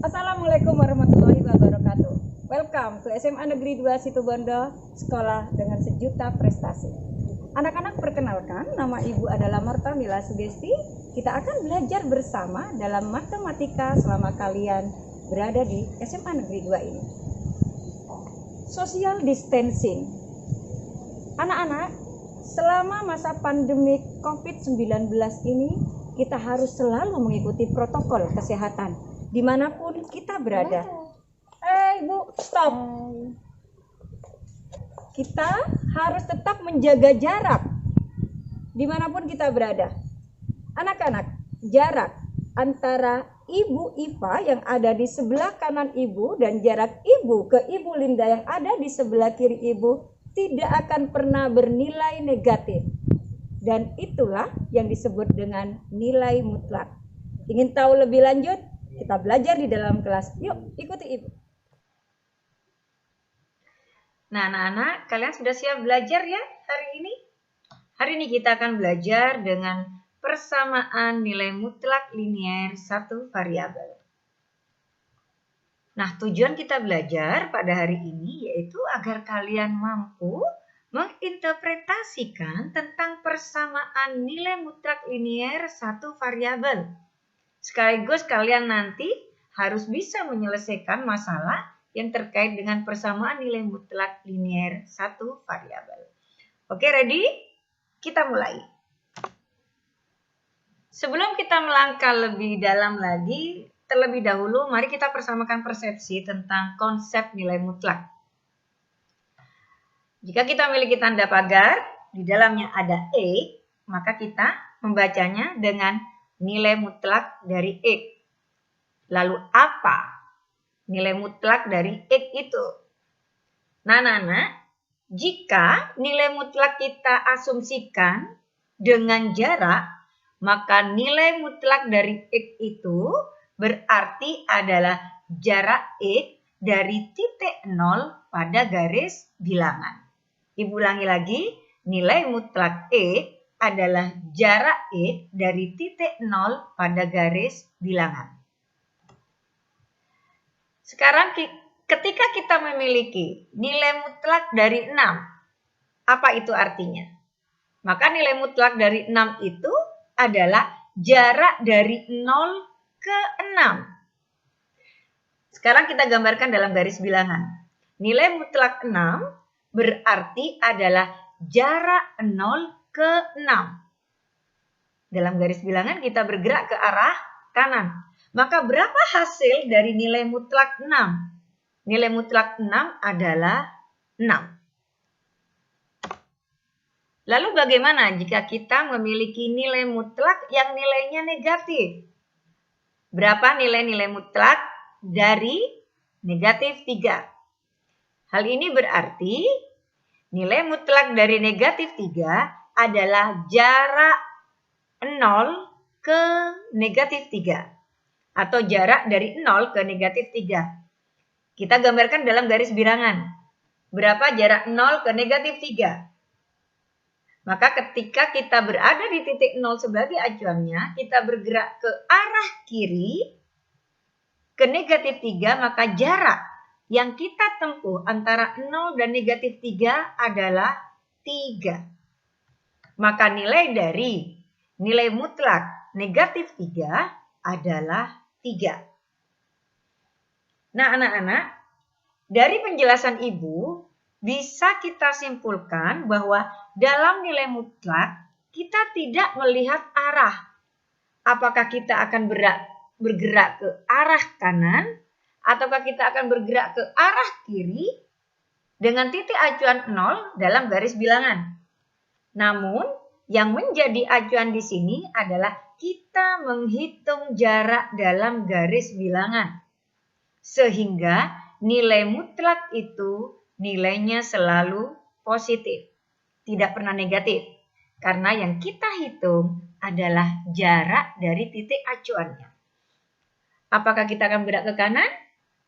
Assalamualaikum warahmatullahi wabarakatuh. Welcome to SMA Negeri 2 Situbondo, sekolah dengan sejuta prestasi. Anak-anak, perkenalkan, nama Ibu adalah Marta Mila Sugesti. Kita akan belajar bersama dalam matematika selama kalian berada di SMA Negeri 2 ini. Social distancing. Anak-anak, selama masa pandemi COVID-19 ini, kita harus selalu mengikuti protokol kesehatan dimanapun kita berada. Ibu, stop. Kita harus tetap menjaga jarak dimanapun kita berada. Anak-anak, jarak antara Ibu Iva yang ada di sebelah kanan Ibu dan jarak Ibu ke Ibu Linda yang ada di sebelah kiri Ibu tidak akan pernah bernilai negatif. Dan itulah yang disebut dengan nilai mutlak. Ingin tahu lebih lanjut? Kita belajar di dalam kelas. Yuk, ikuti Ibu. Nah, anak-anak, kalian sudah siap belajar ya hari ini? Hari ini kita akan belajar dengan persamaan nilai mutlak linier satu variabel. Nah, tujuan kita belajar pada hari ini yaitu agar kalian mampu menginterpretasikan tentang persamaan nilai mutlak linier satu variabel. Sekaligus kalian nanti harus bisa menyelesaikan masalah yang terkait dengan persamaan nilai mutlak linier satu variabel. Oke, ready? Kita mulai. Sebelum kita melangkah lebih dalam lagi, terlebih dahulu mari kita persamakan persepsi tentang konsep nilai mutlak. Jika kita memiliki tanda pagar, di dalamnya ada X, maka kita membacanya dengan nilai mutlak dari X. Lalu apa nilai mutlak dari X itu? Nah, jika nilai mutlak kita asumsikan dengan jarak, maka nilai mutlak dari X itu berarti adalah jarak X dari titik 0 pada garis bilangan. Ibu ulangi lagi, nilai mutlak X adalah jarak X dari titik 0 pada garis bilangan. Sekarang ketika kita memiliki nilai mutlak dari 6, apa itu artinya? Maka nilai mutlak dari 6 itu adalah jarak dari 0 ke 6. Sekarang kita gambarkan dalam garis bilangan. Nilai mutlak 6 berarti adalah jarak 0 ke 6. Dalam garis bilangan kita bergerak ke arah kanan. Maka berapa hasil dari nilai mutlak 6? Nilai mutlak 6 adalah 6. Lalu bagaimana jika kita memiliki nilai mutlak yang nilainya negatif? Berapa nilai-nilai mutlak dari negatif 3? Hal ini berarti nilai mutlak dari negatif 3 adalah jarak 0 ke negatif 3. Atau jarak dari 0 ke negatif 3. Kita gambarkan dalam garis bilangan. Berapa jarak 0 ke negatif 3? Maka ketika kita berada di titik 0 sebagai acuannya, kita bergerak ke arah kiri ke negatif 3, maka jarak yang kita tempuh antara 0 dan negatif 3 adalah 3. Maka nilai dari nilai mutlak negatif 3 adalah 3. Nah, anak-anak, dari penjelasan Ibu, bisa kita simpulkan bahwa dalam nilai mutlak, kita tidak melihat arah. Apakah kita akan bergerak ke arah kanan, ataukah kita akan bergerak ke arah kiri dengan titik acuan 0 dalam garis bilangan. Namun, yang menjadi acuan di sini adalah kita menghitung jarak dalam garis bilangan. Sehingga nilai mutlak itu nilainya selalu positif, tidak pernah negatif. Karena yang kita hitung adalah jarak dari titik acuannya. Apakah kita akan bergerak ke kanan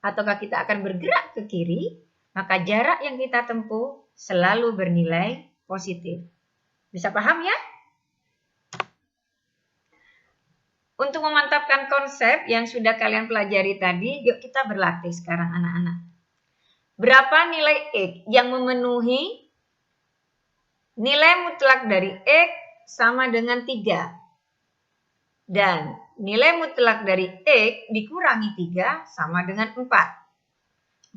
ataukah kita akan bergerak ke kiri, maka jarak yang kita tempuh selalu bernilai positif. Bisa paham ya? Untuk memantapkan konsep yang sudah kalian pelajari tadi, yuk kita berlatih sekarang anak-anak. Berapa nilai X yang memenuhi nilai mutlak dari X sama dengan 3. Dan nilai mutlak dari X dikurangi 3 sama dengan 4.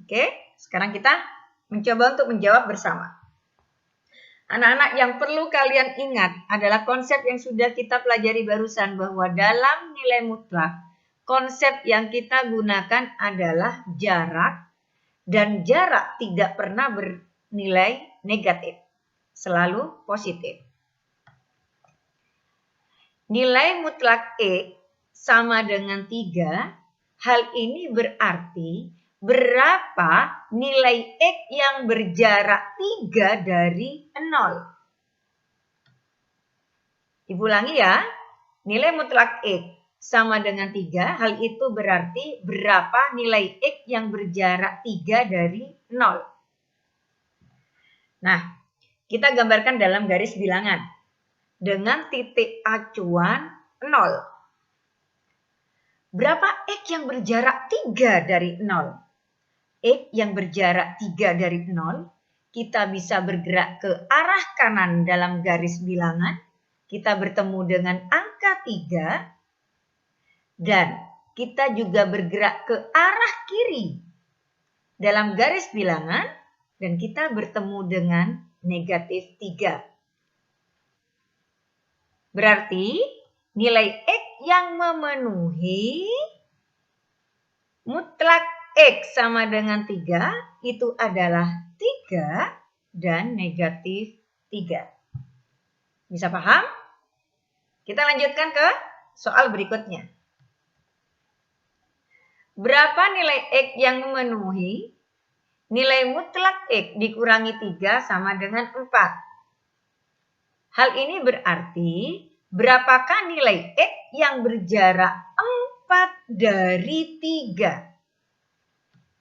Oke, sekarang kita mencoba untuk menjawab bersama. Anak-anak, yang perlu kalian ingat adalah konsep yang sudah kita pelajari barusan, bahwa dalam nilai mutlak, konsep yang kita gunakan adalah jarak, dan jarak tidak pernah bernilai negatif, selalu positif. Nilai mutlak X sama dengan 3, hal ini berarti berapa nilai X yang berjarak 3 dari 0. Ibu ulangi ya, nilai mutlak X sama dengan 3, hal itu berarti berapa nilai X yang berjarak 3 dari 0. Nah, kita gambarkan dalam garis bilangan dengan titik acuan 0. Berapa X yang berjarak 3 dari 0? X yang berjarak 3 dari 0, kita bisa bergerak ke arah kanan dalam garis bilangan. Kita bertemu dengan angka 3. Dan kita juga bergerak ke arah kiri dalam garis bilangan. Dan kita bertemu dengan negatif 3. Berarti nilai X yang memenuhi mutlak X sama dengan 3 itu adalah 3 dan negatif 3. Bisa paham? Kita lanjutkan ke soal berikutnya. Berapa nilai X yang memenuhi nilai mutlak X dikurangi 3 sama dengan 4? Hal ini berarti berapakah nilai X yang berjarak 4 dari 3?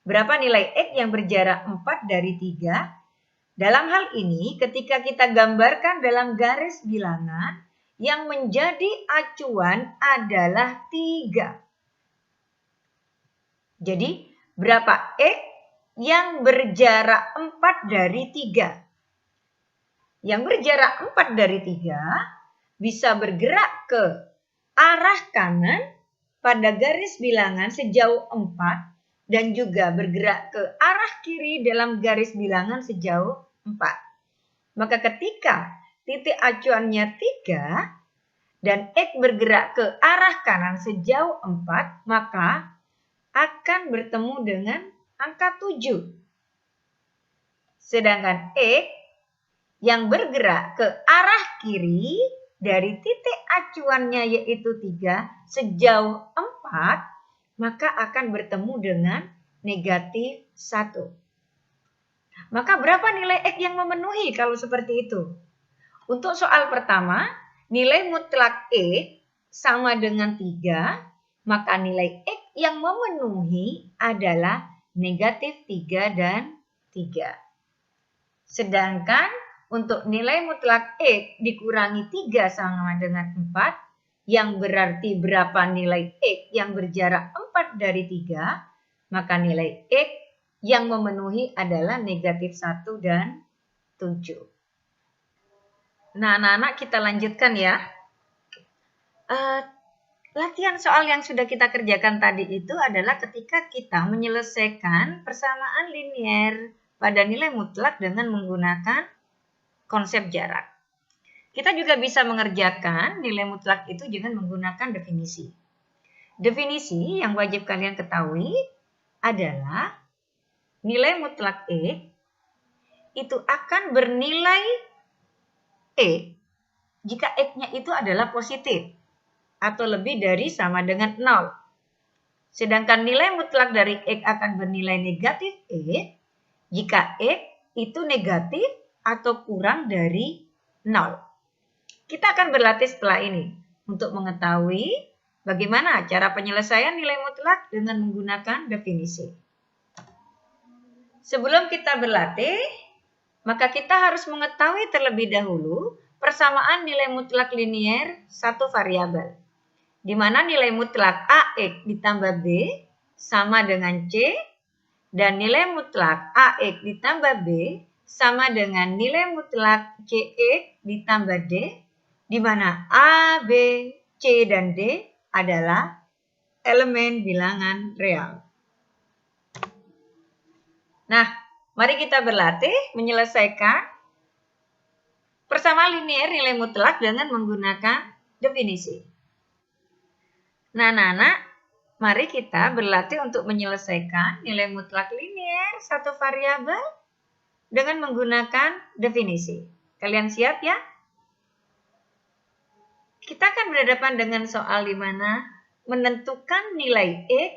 Berapa nilai X yang berjarak 4 dari 3? Dalam hal ini, ketika kita gambarkan dalam garis bilangan, yang menjadi acuan adalah 3. Jadi, berapa X yang berjarak 4 dari 3? Yang berjarak 4 dari 3 bisa bergerak ke arah kanan pada garis bilangan sejauh 4. Dan juga bergerak ke arah kiri dalam garis bilangan sejauh 4. Maka ketika titik acuannya 3 dan X bergerak ke arah kanan sejauh 4, maka akan bertemu dengan angka 7. Sedangkan X yang bergerak ke arah kiri dari titik acuannya yaitu 3 sejauh 4, maka akan bertemu dengan negatif 1. Maka berapa nilai X yang memenuhi kalau seperti itu? Untuk soal pertama, nilai mutlak X sama dengan 3, maka nilai X yang memenuhi adalah negatif 3 dan 3. Sedangkan untuk nilai mutlak X dikurangi 3 sama dengan 4, yang berarti berapa nilai X yang berjarak 4 dari 3, maka nilai X yang memenuhi adalah negatif 1 dan 7. Nah, anak-anak kita lanjutkan ya. Latihan soal yang sudah kita kerjakan tadi itu adalah ketika kita menyelesaikan persamaan linier pada nilai mutlak dengan menggunakan konsep jarak. Kita juga bisa mengerjakan nilai mutlak itu dengan menggunakan definisi. Definisi yang wajib kalian ketahui adalah nilai mutlak X itu akan bernilai X jika X-nya itu adalah positif atau lebih dari sama dengan 0. Sedangkan nilai mutlak dari X akan bernilai negatif X jika X itu negatif atau kurang dari 0. Kita akan berlatih setelah ini untuk mengetahui bagaimana cara penyelesaian nilai mutlak dengan menggunakan definisi. Sebelum kita berlatih, maka kita harus mengetahui terlebih dahulu persamaan nilai mutlak linier satu variabel. di mana nilai mutlak AX ditambah B sama dengan C, dan nilai mutlak AX ditambah B sama dengan nilai mutlak CX ditambah D, di mana A, B, C, dan D adalah elemen bilangan real. Nah, mari kita berlatih menyelesaikan persamaan linier nilai mutlak dengan menggunakan definisi. Nah, anak-anak, mari kita berlatih untuk menyelesaikan nilai mutlak linier satu variabel dengan menggunakan definisi. Kalian siap ya? Kita akan berhadapan dengan soal di mana menentukan nilai X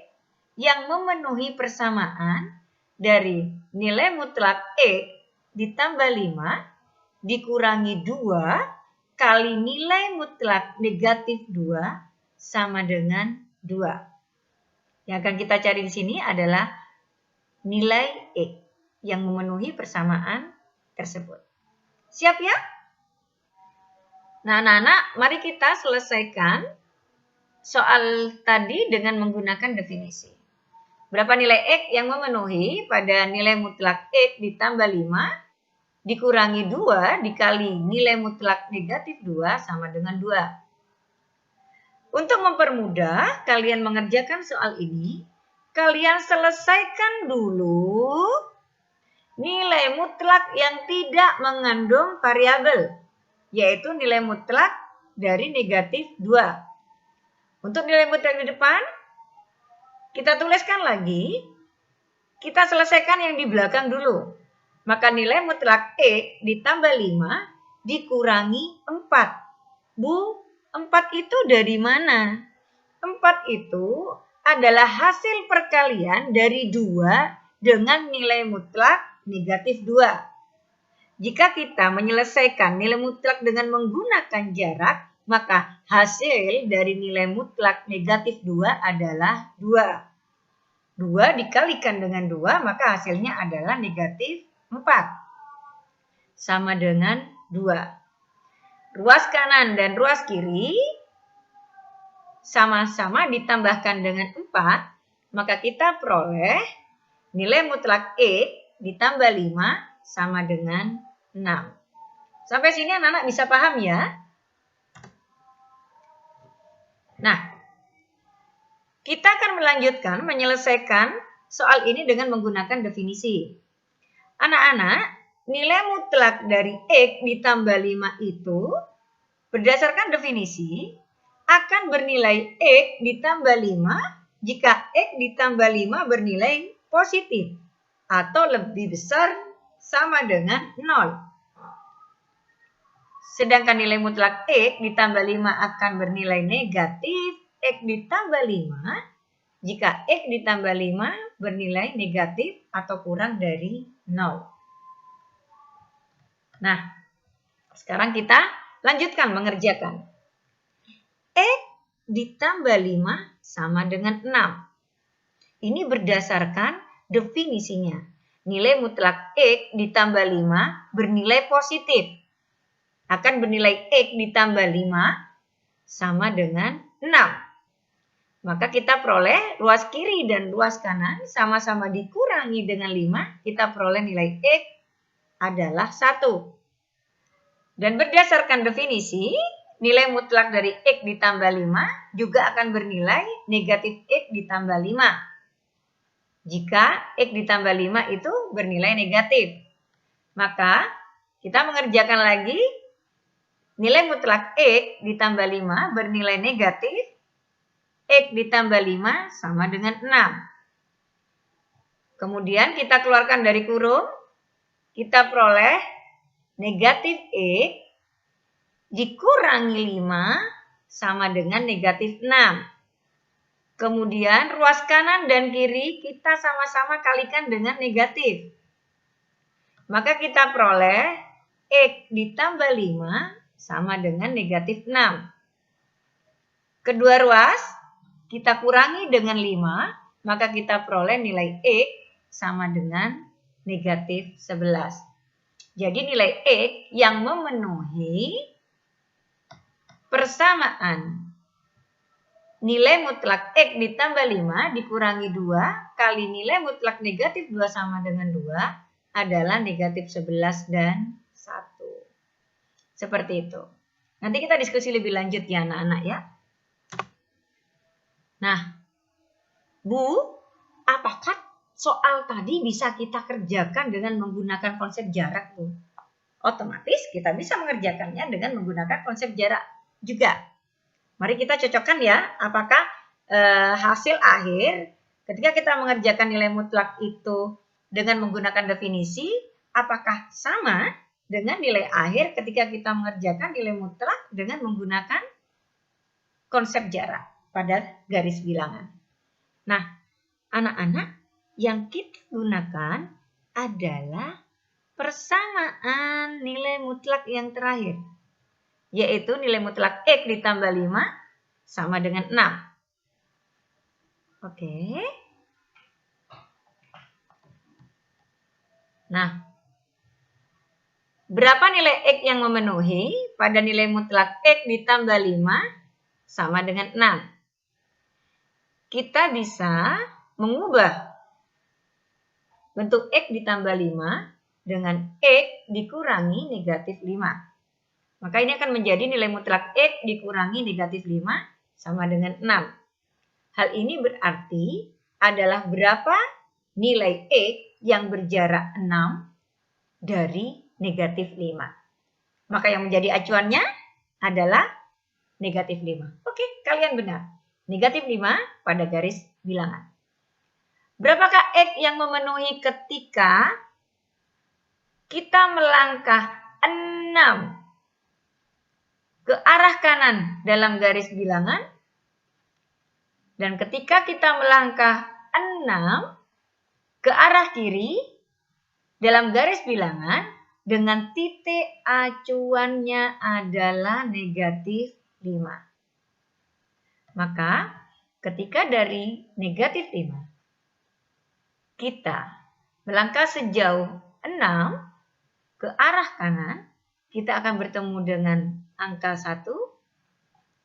yang memenuhi persamaan dari nilai mutlak X ditambah 5 dikurangi 2 kali nilai mutlak negatif 2 sama dengan 2. Yang akan kita cari di sini adalah nilai X yang memenuhi persamaan tersebut. Siap ya? Nah, anak-anak, mari kita selesaikan soal tadi dengan menggunakan definisi. Berapa nilai X yang memenuhi pada nilai mutlak X ditambah 5 dikurangi 2 dikali nilai mutlak negatif 2 sama dengan 2. Untuk mempermudah kalian mengerjakan soal ini, kalian selesaikan dulu nilai mutlak yang tidak mengandung variabel, yaitu nilai mutlak dari negatif 2. Untuk nilai mutlak di depan, kita tuliskan lagi, kita selesaikan yang di belakang dulu. Maka nilai mutlak X ditambah 5 dikurangi 4. Bu, 4 itu dari mana? 4 itu adalah hasil perkalian dari 2 dengan nilai mutlak negatif 2. Jika kita menyelesaikan nilai mutlak dengan menggunakan jarak, maka hasil dari nilai mutlak negatif 2 adalah 2. 2 dikalikan dengan 2, maka hasilnya adalah negatif 4. Sama dengan 2. Ruas kanan dan ruas kiri sama-sama ditambahkan dengan 4, maka kita peroleh nilai mutlak X ditambah 5 sama dengan 6. Sampai sini anak-anak bisa paham ya? Nah, kita akan melanjutkan menyelesaikan soal ini dengan menggunakan definisi. Anak-anak, nilai mutlak dari X ditambah 5 itu berdasarkan definisi akan bernilai X ditambah 5 jika X ditambah 5 bernilai positif atau lebih besar sama dengan 0. Sedangkan nilai mutlak X ditambah 5 akan bernilai negatif X ditambah 5 jika X ditambah 5 bernilai negatif atau kurang dari 0. Nah, sekarang kita lanjutkan mengerjakan. X ditambah 5 sama dengan 6. Ini berdasarkan definisinya. Nilai mutlak X ditambah 5 bernilai positif. Akan bernilai X ditambah 5 sama dengan 6. Maka kita peroleh ruas kiri dan ruas kanan sama-sama dikurangi dengan 5. Kita peroleh nilai X adalah 1. Dan berdasarkan definisi, nilai mutlak dari X ditambah 5 juga akan bernilai negatif X ditambah 5. Jika X ditambah 5 itu bernilai negatif. Maka kita mengerjakan lagi. Nilai mutlak X ditambah 5 bernilai negatif, X ditambah 5 sama dengan 6. Kemudian kita keluarkan dari kurung, kita peroleh negatif X dikurangi 5 sama dengan negatif 6. Kemudian ruas kanan dan kiri kita sama-sama kalikan dengan negatif. Maka kita peroleh X ditambah 5 sama dengan negatif 6. Kedua ruas kita kurangi dengan 5, maka kita peroleh nilai X sama dengan negatif 11. Jadi nilai X yang memenuhi persamaan nilai mutlak X ditambah 5 dikurangi 2 kali nilai mutlak negatif 2 sama dengan 2 adalah negatif 11 dan 1. Seperti itu. Nanti kita diskusi lebih lanjut ya anak-anak ya. Nah, Bu, apakah soal tadi bisa kita kerjakan dengan menggunakan konsep jarak, Bu? Otomatis kita bisa mengerjakannya dengan menggunakan konsep jarak juga. Mari kita cocokkan ya, apakah hasil akhir ketika kita mengerjakan nilai mutlak itu dengan menggunakan definisi, apakah sama dengan nilai akhir ketika kita mengerjakan nilai mutlak dengan menggunakan konsep jarak pada garis bilangan. Nah, anak-anak, yang kita gunakan adalah persamaan nilai mutlak yang terakhir, yaitu nilai mutlak X ditambah 5 sama dengan 6. Oke. Nah, berapa nilai X yang memenuhi pada nilai mutlak X ditambah 5 sama dengan 6? Kita bisa mengubah bentuk X ditambah 5 dengan X dikurangi negatif 5. Maka ini akan menjadi nilai mutlak X dikurangi negatif 5 sama dengan 6. Hal ini berarti adalah berapa nilai X yang berjarak 6 dari negatif 5. Maka yang menjadi acuannya adalah negatif 5. Oke, kalian benar. Negatif 5 pada garis bilangan. Berapakah X yang memenuhi ketika kita melangkah 6 ke arah kanan dalam garis bilangan, dan ketika kita melangkah 6 ke arah kiri dalam garis bilangan dengan titik acuannya adalah negatif 5. Maka ketika dari negatif 5 kita melangkah sejauh 6 ke arah kanan, kita akan bertemu dengan angka 1,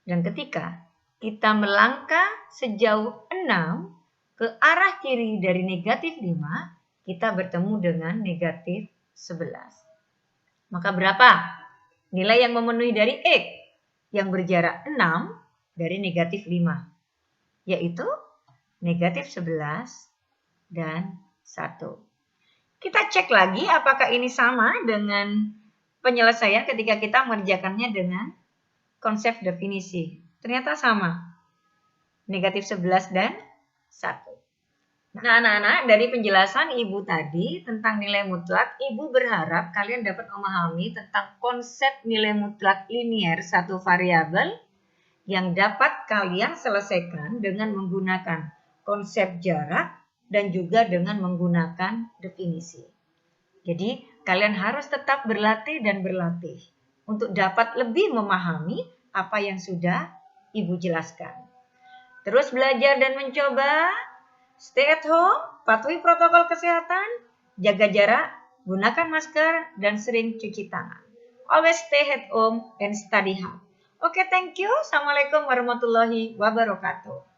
dan ketika kita melangkah sejauh 6 ke arah kiri dari negatif 5, kita bertemu dengan negatif 11. Maka berapa nilai yang memenuhi dari X yang berjarak 6 dari negatif 5? Yaitu negatif 11 dan 1. Kita cek lagi apakah ini sama dengan penyelesaian ketika kita mengerjakannya dengan konsep definisi. Ternyata sama. Negatif 11 dan 1. Nah, anak-anak, dari penjelasan Ibu tadi tentang nilai mutlak, Ibu berharap kalian dapat memahami tentang konsep nilai mutlak linier satu variabel yang dapat kalian selesaikan dengan menggunakan konsep jarak dan juga dengan menggunakan definisi. Jadi, kalian harus tetap berlatih dan berlatih untuk dapat lebih memahami apa yang sudah Ibu jelaskan. Terus belajar dan mencoba, stay at home, patuhi protokol kesehatan, jaga jarak, gunakan masker, dan sering cuci tangan. Always stay at home and study hard. Oke, thank you. Assalamualaikum warahmatullahi wabarakatuh.